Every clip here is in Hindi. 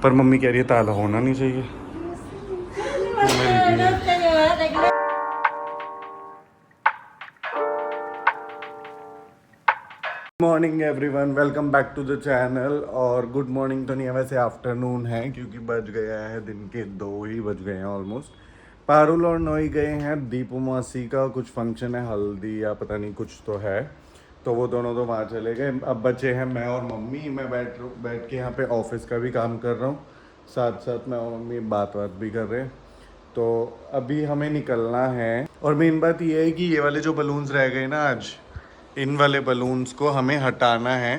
पर मम्मी कह रही है ताला होना नहीं चाहिए। Morning everyone, welcome back to the channel. और गुड मॉर्निंग तो नहीं है, वैसे आफ्टरनून है क्योंकि बज गया है दिन के 2 ही बज गए हैं ऑलमोस्ट। पारुल और नोई गए हैं दीपू मौसी का कुछ फंक्शन है, हल्दी या पता नहीं कुछ तो है, तो वो दोनों तो वहाँ चले गए। अब बचे हैं मैं और मम्मी। मैं बैठ के यहाँ पे ऑफिस का भी काम कर रहा हूँ, साथ साथ मैं और मम्मी बात भी कर रहे हैं। तो अभी हमें निकलना है। और मेन बात ये है कि ये वाले जो बलून्स रह गए ना आज, इन वाले बलून्स को हमें हटाना है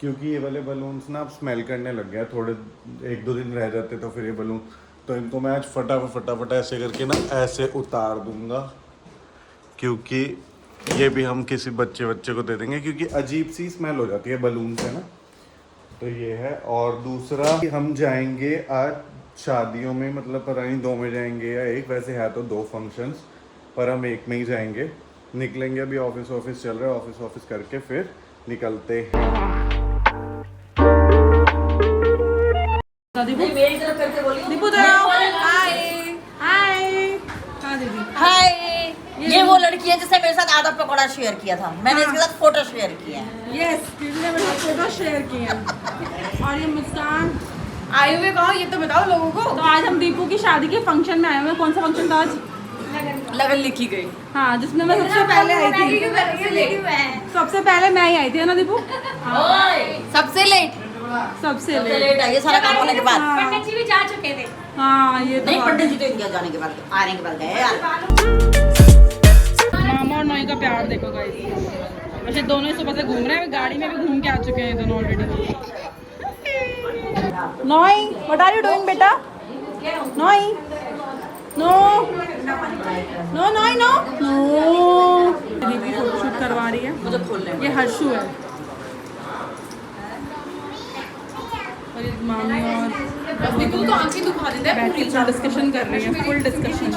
क्योंकि ये वाले बलून्स ना अब स्मेल करने लग गया। थोड़े 1-2 दिन रह जाते तो फिर ये बलून, तो इनको मैं आज फटाफट ऐसे करके ना ऐसे उतार दूंगा, क्योंकि ये भी हम किसी बच्चे को दे देंगे क्योंकि अजीब सी स्मेल हो जाती है बलून से ना। तो ये है। और दूसरा, हम जाएंगे आज शादियों में, मतलब पता नहीं 2 में जाएंगे या 1, वैसे है तो 2 फंक्शंस, पर हम 1 में ही जाएंगे। निकलेंगे अभी, ऑफिस चल रहा है, ऑफिस करके फिर निकलते हैं। मेरी तरफ करके बोली दीपू हाय हाय। हाँ दीदी हाय। ये वो लड़की है जिसने मेरे साथ आधा पकौड़ा शेयर किया था, मैंने इसके साथ फोटो शेयर किया है। यस, दीदी ने मेरे साथ फोटो शेयर किया। और ये मुस्कान आए हुए कहो, ये तो बताओ लोगों को। तो आज हम दीपू की शादी के फंक्शन में आए हुए हैं। कौन सा फंक्शन था आज? लगन लिखी गई। हाँ, जिसमें मैं सबसे पहले आई थी। सबसे पहले मैं ही आई थी, है ना दीपू? सबसे लेट सबसे सबसे लेट आई, ये सारा काम होने के बाद। पंडित जी भी जा चुके थे। हाँ, ये तो नहीं, पंडित जी तो इनके जाने के बाद, आने के बाद गए यार। मामा और नोई का प्यार देखो गाइस। वैसे दोनों ही सुबह से घूम रहे हैं, गाड़ी में भी घूम के आ चुके हैं दोनों ऑलरेडी। नोई, व्हाट आर यू डूइंग बेटा? नोई, नो नो नोई, नो नो। दीदी फोटोशूट करवा रही है। मुझे खोल ले। ये हर्षु है और ये मामी और दीपू तो आंखें दुखा देते हैं। बैठ के थोड़ा डिस्कशन कर रही है, फुल डिस्कशन।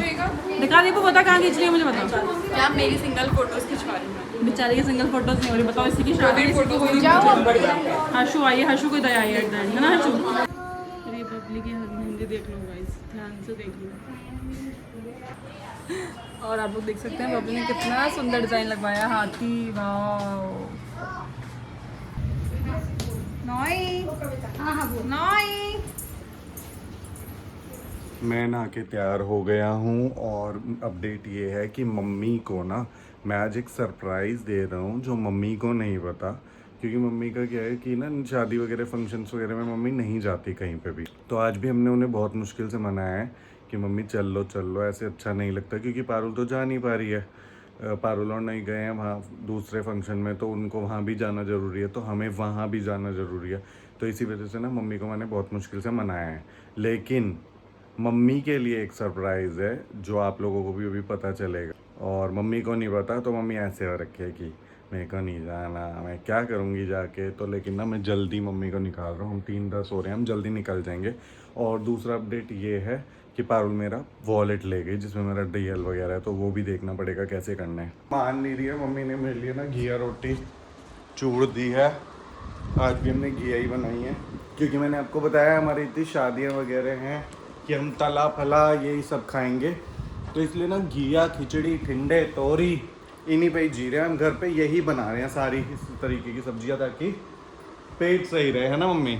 दिखा दीपू, बता कहाँ खींच रही है, मुझे बता। क्या मेरी सिंगल फोटोज खिंचवा रही है? बेचारी की सिंगल फोटोज नहीं हो रही। बताओ, इसी की शादी फोटो हो रही। हर्षु आई है, हर्षु को दया आई है ना हर्षु। अरे बबली की मेहंदी देख लो गाइस, ध्यान से देख लो। और आप लोग देख सकते हैं बबली ने कितना सुंदर डिजाइन लगवाया, हाथी। वाओ नोई, नोई। मैं नहा के तैयार हो गया हूँ और अपडेट ये है कि मम्मी को ना मैं आज एक सरप्राइज़ दे रहा हूँ जो मम्मी को नहीं पता। क्योंकि मम्मी का क्या है कि ना शादी वगैरह फंक्शंस वगैरह में मम्मी नहीं जाती कहीं पे भी। तो आज भी हमने उन्हें बहुत मुश्किल से मनाया है कि मम्मी चल लो, ऐसे अच्छा नहीं लगता। क्योंकि पारुल तो जा नहीं पा रही है, पारुल और नहीं गए हैं वहाँ दूसरे फंक्शन में, तो उनको वहाँ भी जाना ज़रूरी है, तो हमें वहाँ भी जाना ज़रूरी है। तो इसी वजह से ना मम्मी को मैंने बहुत मुश्किल से मनाया है। लेकिन मम्मी के लिए एक सरप्राइज़ है जो आप लोगों को भी अभी पता चलेगा, और मम्मी को नहीं पता। तो मम्मी ऐसे हो रखी है कि मेरे को नहीं जाना, मैं क्या करूँगी जाके। तो लेकिन ना मैं जल्दी मम्मी को निकाल रहा हूँ, हम 3-10 हो रहे हैं, हम जल्दी निकल जाएंगे। और दूसरा अपडेट ये है कि पारुल मेरा वॉलेट ले गई जिसमें मेरा DL वगैरह है, तो वो भी देखना पड़ेगा कैसे करना है। मान नहीं रही है मम्मी ने मेरे लिए ना घिया रोटी चूड़ दी है। आज भी हमने घिया ही बनाई है क्योंकि मैंने आपको बताया हमारी इतनी शादियाँ वगैरह हैं कि हम तला फला यही सब खाएंगे, तो इसलिए ना घिया, खिचड़ी, ठंडे, तोरी इन्हीं पे ही जी रहे हैं हम। घर पे यही बना रहे हैं सारी इस तरीके की सब्जियां ताकि पेट सही रहे, है ना मम्मी,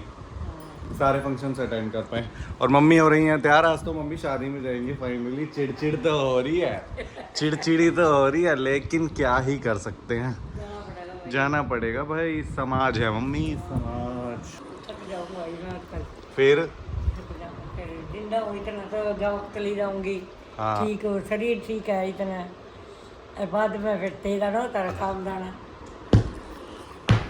सारे फंक्शंस अटेंड कर पाए। और मम्मी हो रही हैं तैयार, आज तो मम्मी शादी में जाएंगी फाइनली। चिड़चिड़ तो हो रही है, चिड़चिड़ी तो हो रही है, लेकिन क्या ही कर सकते हैं, जाना पड़ेगा भाई, समाज है मम्मी, समाज। फिर इतना तो जाओ चली जाऊंगी। हाँ। ठीक हो, शरीर ठीक है इतना, बाद में फिर तेरा ना तेरा काम दाना।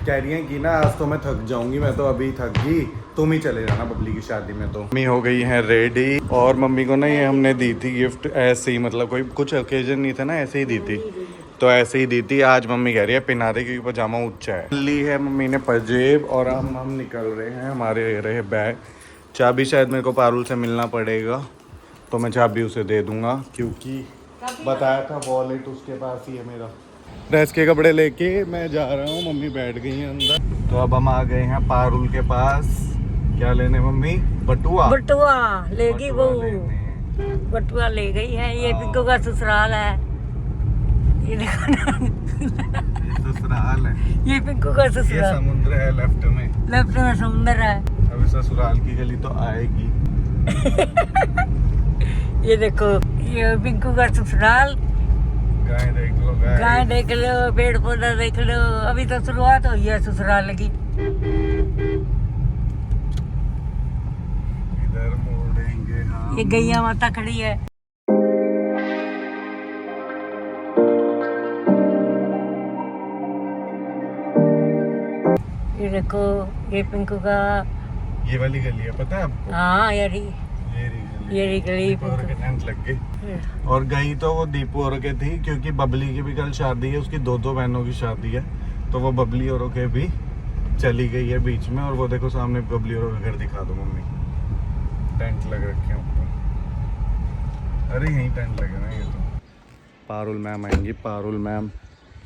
कह रही हैं कि ना आज तो मैं थक जाऊंगी, मैं तो अभी थक गई, तुम ही चले जाना बबली की शादी में। तो मम्मी हो गई हैं रेडी, और मम्मी को ना ये हमने दी थी गिफ्ट ऐसे ही, मतलब कोई कुछ ओकेजन नहीं था ना, ऐसे ही दी थी, तो ऐसे ही दी थी। आज मम्मी कह रही है पहना दे क्योंकि पजामा ऊंचा है। ली है मम्मी ने पजेब, और हम निकल रहे हैं। हमारे रहे बैग, चाबी शायद मेरे को पारुल से मिलना पड़ेगा, तो मैं चाबी उसे दे दूंगा क्योंकि बताया था वॉलेट उसके पास ही है मेरा। ड्रेस के कपड़े लेके मैं जा रहा हूँ, मम्मी बैठ गई हैं अंदर। तो अब हम आ गए हैं पारुल के पास, क्या लेने मम्मी? बटुआ। बटुआ लेगी वो, बटुआ लेने। बटुआ ले गई है। ये पिंकू का ससुराल है, ये देखो ना, ये ससुराल है। ये पिंकू का ये ससुराल। समुद्र है लेफ्ट में। लेफ्ट में समुंदर है। अभी ससुराल की गली तो आएगी। ये देखो, ये पिंकू का ससुराल। गाय देख लो, गाय। गाय देख लो, पेड़ पौधा देख लो। अभी तो शुरुआत हुई है ससुराल की। इधर मोड़ेंगे हम। ये गैया माता खड़ी है। ये देखो, ये पिंकू का। ये वाली गली है, पता है आपको? हाँ यारी, ये रही गली दीपू और के टेंट लग गए। और गई तो वो दीपू और के थी, क्योंकि बबली की भी कल शादी है, उसकी दो बहनों की शादी है, तो वो बबली और के भी चली गई है बीच में। और वो देखो सामने बबली और का घर दिखा दो मम्मी, टेंट लग रखे हैं ऊपर। अरे यहीं टेंट लगे ना ये तो। पारुल मैम आएंगी, पारुल मैम।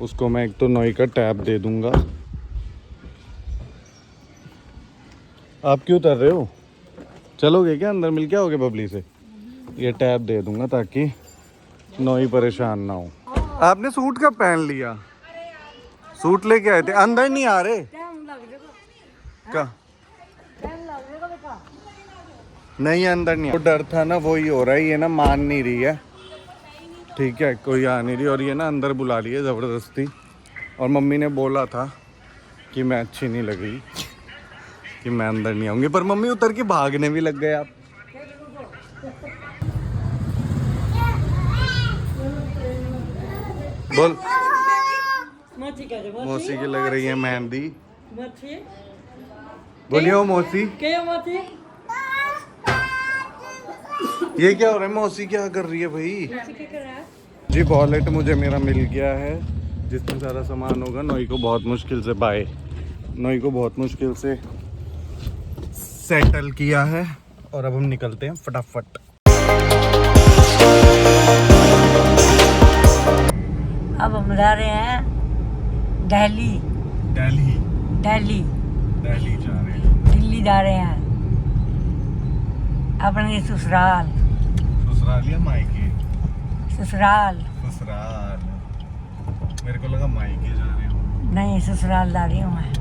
उसको मैं एक तो नोई का टैब दे दूंगा। आप क्यों उतर रहे हो? चलोगे क्या अंदर? मिल के आओगे बबली से? ये टैब दे दूंगा ताकि नोई परेशान ना हो। आपने सूट कब पहन लिया? सूट लेके आए थे, अंदर नहीं आ रहे क्या? नहीं अंदर नहीं। वो डर था ना, वही हो रहा है। ये ना मान नहीं रही है, ठीक है, कोई आ नहीं रही। और ये ना अंदर बुला रही है ज़बरदस्ती। और मम्मी ने बोला था कि मैं अच्छी नहीं लगी, कि मैं अंदर नहीं आऊंगी, पर मम्मी उतर के भागने भी लग गए आप। बोल। मौसी की लग रही है मेहंदी। बोलियो मौसी। ये क्या हो रहा है? मौसी क्या कर रही है भाई? जी वॉलेट मुझे मेरा मिल गया है, जिसमें सारा सामान होगा। नोई को बहुत मुश्किल से बाय, नोई को बहुत मुश्किल से सेटल किया है। और अब हम निकलते हैं फटाफट। अब हम जा रहे हैं दिल्ली। दिल्ली दिल्ली दिल्ली जा रहे हैं। दिल्ली जा रहे हैं अपने ससुराल। ससुराल या मायके? ससुराल ससुराल। मेरे को लगा मायके जा रहे हो। नहीं, ससुराल जा रही हूँ मैं।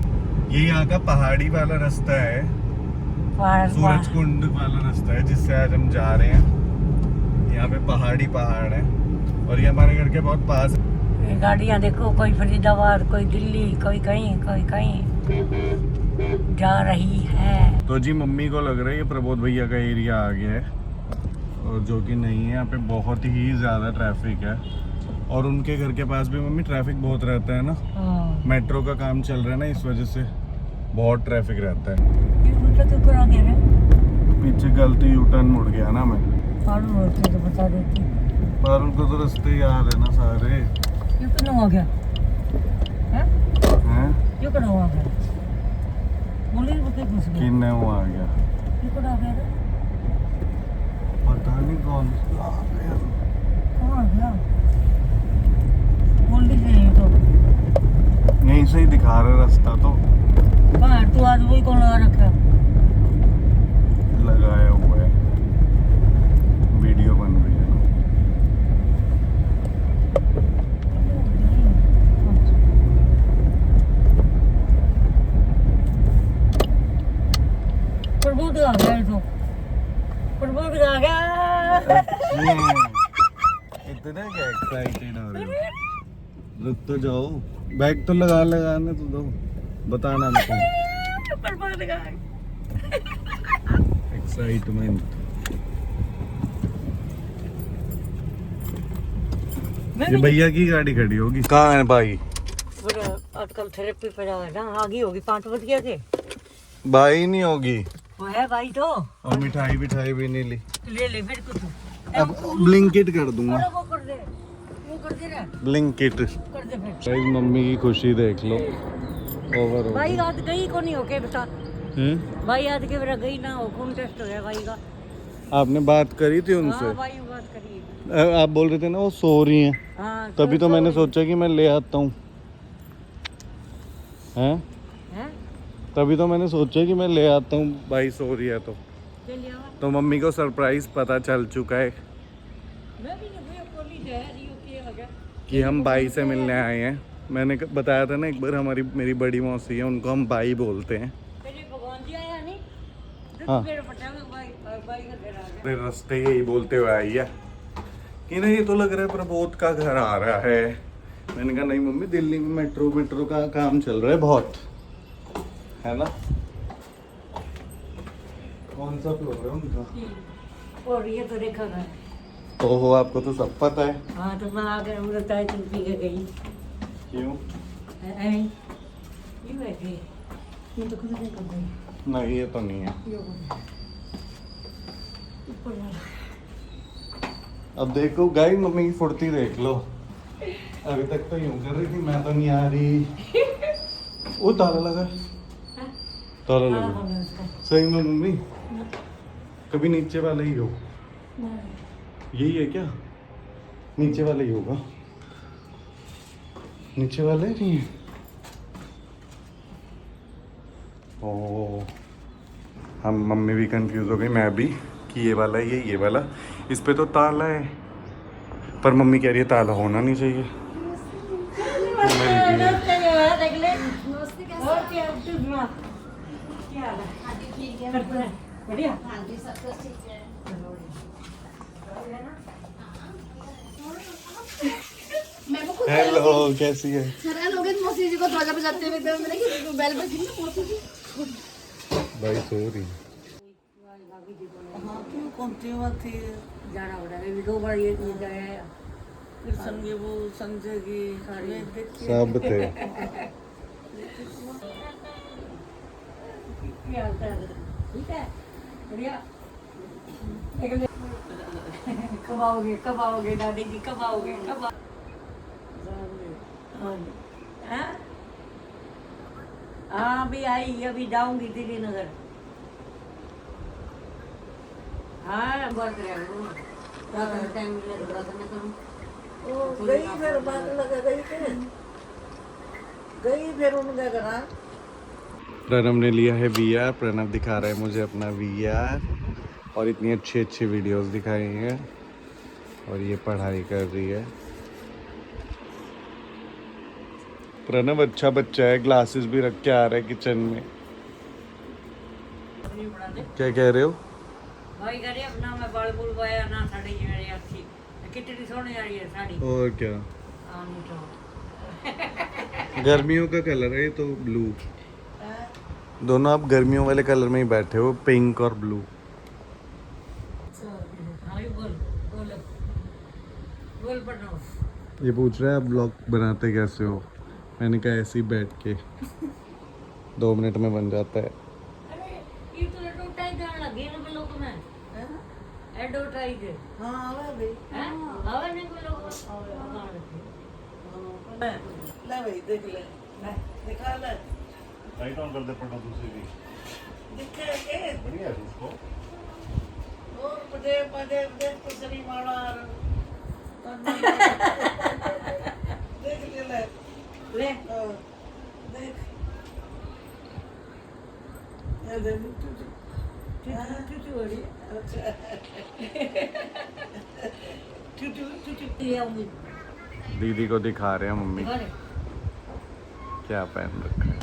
ये यहाँ का पहाड़ी वाला रास्ता है, सूरज कुंड वाला रास्ता है, जिससे आज हम जा रहे हैं। यहाँ पे पहाड़ है और ये हमारे घर के बहुत पास है। ये गाड़ियाँ देखो, कोई फरीदाबाद, कोई दिल्ली, कोई कहीं, कोई कहीं जा रही है। तो जी मम्मी को लग रहा है ये प्रबोध भैया का एरिया आ गया है, और जो कि नहीं है। यहाँ पे बहुत ही ज़्यादा ट्रैफिक है, और उनके घर के पास भी मम्मी ट्रैफिक बहुत रहता है ना। मेट्रो का काम चल रहा है ना, इस वजह से बहुत ट्रैफिक रहता है। ये उल्टा क्यों करा गया रे? पीछे गलती यू टर्न मुड़ गया ना मैं। पारुल होती तो बता देती। पारुल को तो रास्ते याद है ना सारे। ये क्यों आ गया? हैं? ये क्यों आ गया? बोली वो क्या घुस गया? किन्ने वो आ गया? ये क्यों आ गया रे? पता नहीं कौन सा आ गया। कहाँ आ गया? बोल दीजिए तो। यहीं से ही दिखा रहा रास्ता तो। कहाँ तू आज वही कौन लगा रखा? लगाया हुआ है, वीडियो बन रही है ना। प्रबोध आ गया ये तो। प्रबोध आ गया। इतना क्या एक्साइटेड हो रहे हो? रुक तो जाओ, बैग तो लगाने तो दो, बताना मत। प्रबोध आ गया। एक्साइटमेंट। ये भैया की गाड़ी खड़ी होगी। कहाँ है भाई? आजकल थेरेपी पे जा रहा है ना, आगे होगी 5 बज गया के। भाई नहीं होगी। वो है भाई तो। और मिठाई भी नहीं ली। ले ले फिर कुछ। अब ब्लिंकिट कर दूंगा। वो कर दे, वो कर दे रे, ब्लिंकिट। कर दे फिर। गाइस मम्मी की खुशी देख लो। ओवर हो भाई आज गई को नहीं होके बता। हम्म? भाई आज के मेरा गई ना हो, खून टेस्ट हो गया भाई का। आपने बात करी थी उनसे? हाँ भाई बात करिए। आप बोल रहे थे ना वो सो रही हैं, हाँ तभी तो मैंने सोचा कि मैं ले आता हूँ। हैं? हैं? तभी तो मैंने सोचा कि मैं ले आता हूँ, भाई सो रही है तो मम्मी को सरप्राइज पता चल चुका है कि हम भाई से मिलने आए हैं। मैंने बताया था ना एक बार, मेरी बड़ी मौसी है, उनको हम भाई बोलते हैं। हाँ, रास्ते यही बोलते हुए आई है कि नहीं, ये तो लग रहा है प्रबोध का घर आ रहा है। मैंने कहा नहीं मम्मी, दिल्ली में मेट्रो का काम चल रहा है बहुत, है ना। कौन सा फ्लोर है उनका? और ये तो रेखा का है। ओहो, आपको तो सब पता है। हाँ तो मैं आकर उधर चाय तुम पी के गई। क्यों? ये बैठे, मैं तो खुद नहीं कर गई। नहीं, ये तो नहीं है। ऊपर वाला। अब देखो गाई, मम्मी की फुर्ती देख लो। अभी तक तो यूं कर रही थी, मैं तो नहीं आ रही। वो ताला लगा, ताला हाँ, लगा। हाँ, उसका। सही में मम्मी, कभी नीचे वाला ही हो। यही है क्या? नीचे वाला ही होगा। नीचे वाला ही नहीं है। ओ, हम मम्मी भी कंफ्यूज हो गई, मैं भी, कि ये वाला है ये वाला। इस पे तो ताला है, पर मम्मी कह रही है ताला होना नहीं चाहिए। बढ़िया। हेलो, कैसी है? हैरान हो गए मौसी जी को दरवाजा पे जाते हुए, मैंने कि बेल बजी ना मौसी जी। भाई सो रही। हाँ, क्यों कौन सी बात थी? जाना पड़ा है, 2 बार ये गया। फिर संगे वो संजय की वे देखिए। सब थे। क्या हालता है? ठीक है, बढ़िया। कब आओगे दादी जी, कब आओगे? हाँ अभी आई, अभी जाऊंगी दिल्ली नगर। हाँ बहुत टाइम मिले थोड़ा सा मैं करूँ। गई फिर बात लगा गई फिर उनका करा। प्रणव ने लिया है VR। प्रणव दिखा रहा है मुझे अपना VR, और इतनी अच्छी अच्छी वीडियोस दिखाई हैं, और ये पढ़ाई कर रही है। प्रणव अच्छा बच्चा है, ग्लासेस भी रख के आ रहा है किचन में। क्या कह रहे हो? भाई करे अपना मैं बाल बुल पाया ना, साड़ी मेरी अच्छी कितनी सोहनी आ रही है साड़ी। और क्या, हाँ, नहीं तो गर्मियों का कलर है ये तो, ब्लू। दोनों आप गर्मियों वाले कलर में ही बैठे हो, पिंक और ब्लू। हाँ बोल बोल बोल पढ़ो। ये पूछ रहा है आप ब्लॉग बनाते कैसे हो। मैंने कहा ऐसे ही बैठ के 2 मिनट में बन जाता है। अरे ये तो एडवर्टाइज जाने लगे ना के लोग में, एडवर्टाइज। हाँ आवे भी। हैं आवे नहीं को लोग ले भाई देख ले, दिखा ले। लाइट ऑन कर दे पड़ा दूसरी भी। दिखे के बढ़िया है इसको। और मुझे देख तो सही मारा। देख ले ले देख। ये देख टूटू हो रही अच्छा। ले आऊंगी। दीदी को दिखा रहे हैं मम्मी दिखा रहे? क्या पहन रखा है।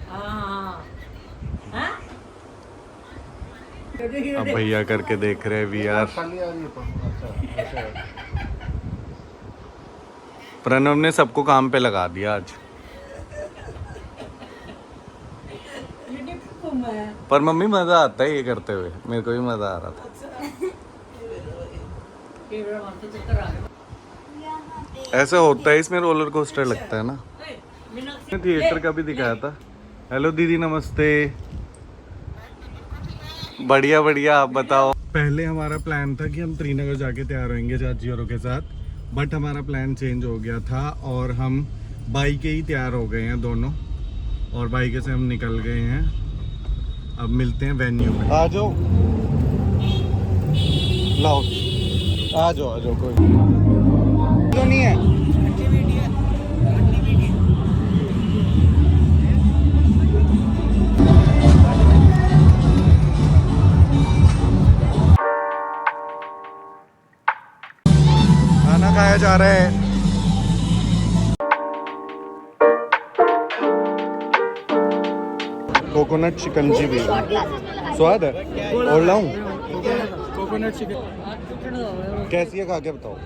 हाँ हाँ अब भैया करके देख रहे हैं VR। प्रणव ने सबको काम पे लगा दिया आज। पर मम्मी मजा आता है ये करते हुए, मेरे को भी मजा आ रहा था। ऐसा होता है इसमें, रोलर कोस्टर लगता है ना। थिएटर का भी दिखाया था। हेलो दीदी, नमस्ते। बढ़िया बढ़िया, आप बताओ। पहले हमारा प्लान था कि हम श्रीनगर जाके तैयार होंगे चाची औरों के साथ, बट हमारा प्लान चेंज हो गया था और हम बाइक के ही तैयार हो गए हैं दोनों, और बाइक से हम निकल गए हैं। अब मिलते हैं वेन्यू में। आ जाओ, लाओ आ जाओ कोई। तो नहीं है? खाना खाया जा रहा है। कोकोनट शिकंजी भी है। स्वाद है और लाऊं? कोकोनट चिकन कैसी है खा के बताओ।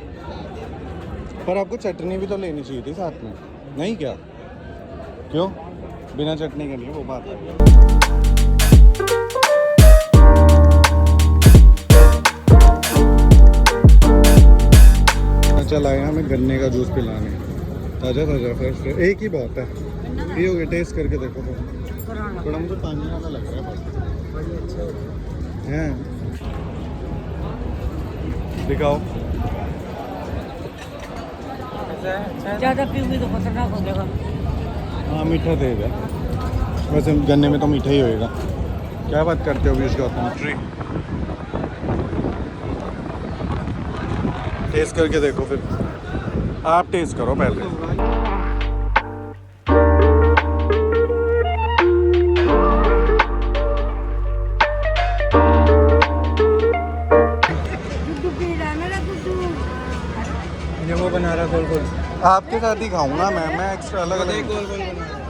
पर आपको चटनी भी तो लेनी चाहिए थी साथ में, नहीं क्या? क्यों बिना चटनी के लिए वो बात है। चल आए हमें गन्ने का जूस पिलाने, ताज़ा ताज़ा फ्रेश। एक ही बहुत है, पियोगे? टेस्ट करके देखो थोड़ा मुझे पानी वाला लग रहा है। दिखाओ। ज़्यादा पीऊंगी तो खतरनाक हो जाएगा। हाँ मीठा तेज है, वैसे गन्ने में तो मीठा ही होएगा। क्या बात करते हो बीच गौतम? टेस्ट करके देखो फिर, आप टेस्ट करो पहले। ये वो बना रहा गोल गोल। आपके साथ ही खाऊंगा मैं एक्स्ट्रा अलग अलग। गोल गोल बना रहा।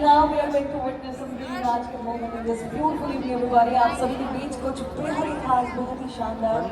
Now we are going to witness some really magical moment in this beautiful evening, everybody. आप सभी के बीच कुछ बेहद ही खास, बेहद ही शानदार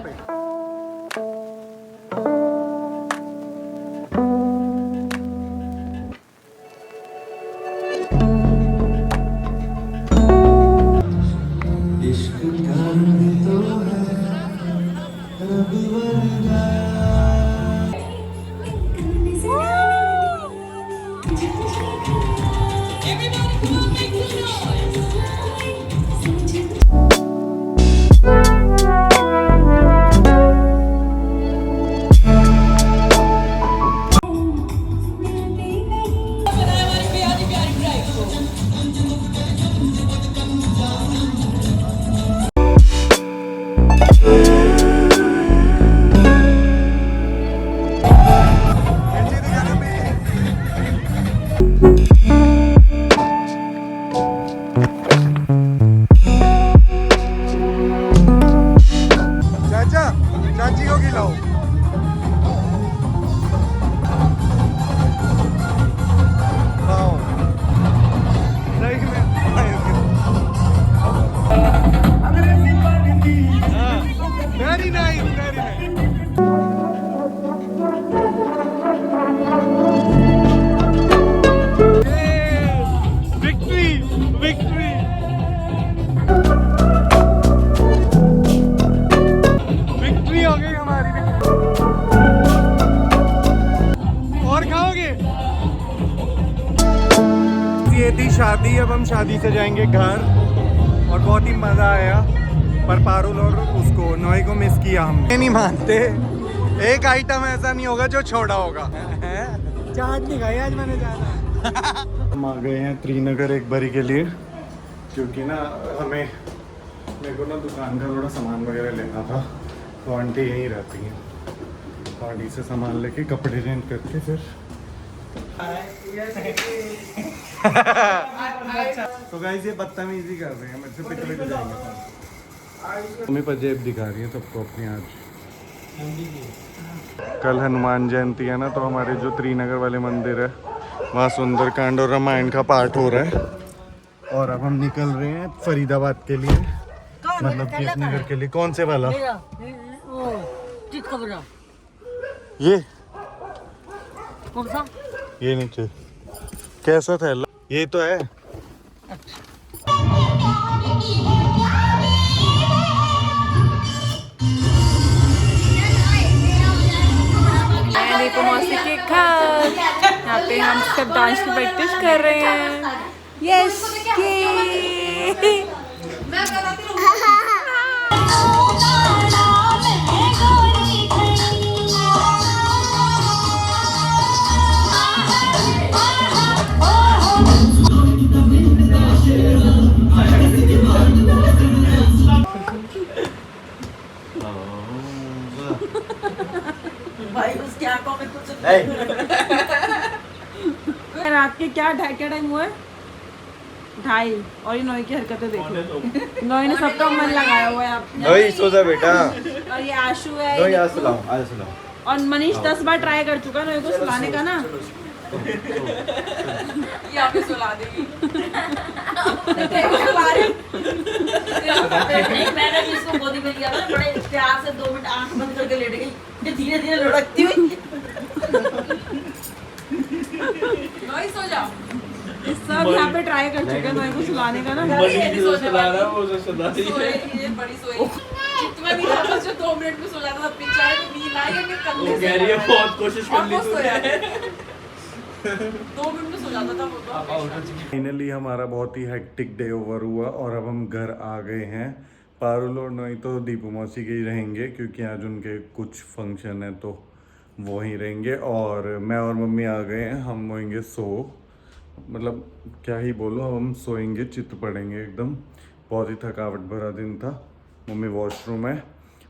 चाची को खिलाओ। सही में very nice, very nice. Victory victory. Victory हो गई हमारी। और खाओगे? ये थी शादी, अब हम शादी से जाएंगे घर। और बहुत ही मज़ा आया, पर पारुल और उसको नोई को मिस किया हमने। नहीं मानते, एक आइटम ऐसा नहीं होगा जो छोड़ा होगा। चाट नहीं खाई आज मैंने ज़्यादा। हम आ गए हैं त्रिनगर एक बारी के लिए, क्योंकि ना हमें मेरे को ना दुकान का थोड़ा सामान वगैरह लेना था। तो आंटी यहीं रहती हैं, तो आंटी से सामान लेके कपड़े चेंज करके फिर तो गाइस ये बदतमीजी कर रहे हैं मेरे से, पिट पिट जाएंगे। मम्मी पंजेब दिखा रही है सबको अपनी आज। कल हनुमान जयंती है ना, तो हमारे जो त्रिनगर वाले मंदिर है वहाँ सुंदरकांड और रामायण का पाठ हो रहा है। और अब हम निकल रहे हैं फरीदाबाद के लिए, मतलब कि अपने घर के लिए। कौन से वाला? ये कौन सा? ये नीचे कैसा थैला? ये तो है। दीपू मौसी के घर यहाँ पे हम सब डांस की प्रैक्टिस कर रहे हैं। यस भाई उसकी आंखों में कुछ रात के क्या टाइम हुआ है 2:30 और ये नोई की हरकतें देखो। नोई ने सबका मन लगाया हुआ है आप। नोई सो जा बेटा। और ये आशु है नोई आज सुलाओ, आज सुलाओ। और मनीष 10 बार ट्राई कर चुका नोई को सुलाने का ना। ये आप सुला देगी। मैंने भी इसको गोदी में लिया था, बड़े प्यार से 2 मिनट आंख बंद करके लेट गई, ये धीरे धीरे लुढ़कती हुई। नोई सो जाओ। सब यहाँ पे ट्राई कर चुके हैं नोई को सुलाने का ना। ये बड़ी सोई। जितना भी था बस जो 2 मिनट में सो जाता था, बेचारे को नींद आई है, कंधे से बहुत कोशिश कर ली तूने। 2 मिनट में सो जाता था वो तो। फाइनली हमारा बहुत ही हेक्टिक डे ओवर हुआ और अब हम घर आ गए हैं। पारुल और नोई तो दीपू मौसी के ही रहेंगे क्योंकि आज उनके कुछ फंक्शन है तो वो ही रहेंगे, और मैं और मम्मी आ गए हैं। हम होंगे मतलब क्या ही बोलूँ, अब हम सोएंगे, चित्त पड़ेंगे एकदम। बहुत ही थकावट भरा दिन था। मम्मी वॉशरूम है।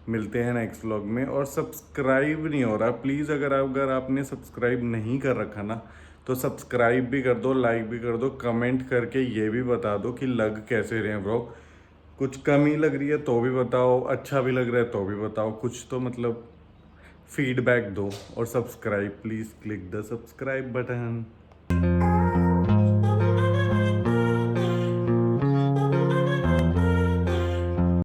मिलते हैं नेक्स्ट व्लॉग में। और सब्सक्राइब नहीं हो रहा, प्लीज़ अगर आपने सब्सक्राइब नहीं कर रखा ना तो सब्सक्राइब भी कर दो, लाइक भी कर दो, कमेंट करके ये भी बता दो कि लग कैसे रहे हैं व्लॉग। कुछ कमी लग रही है तो भी बताओ, अच्छा भी लग रहा है तो भी बताओ, कुछ तो मतलब फीडबैक दो। और subscribe, please click the subscribe button.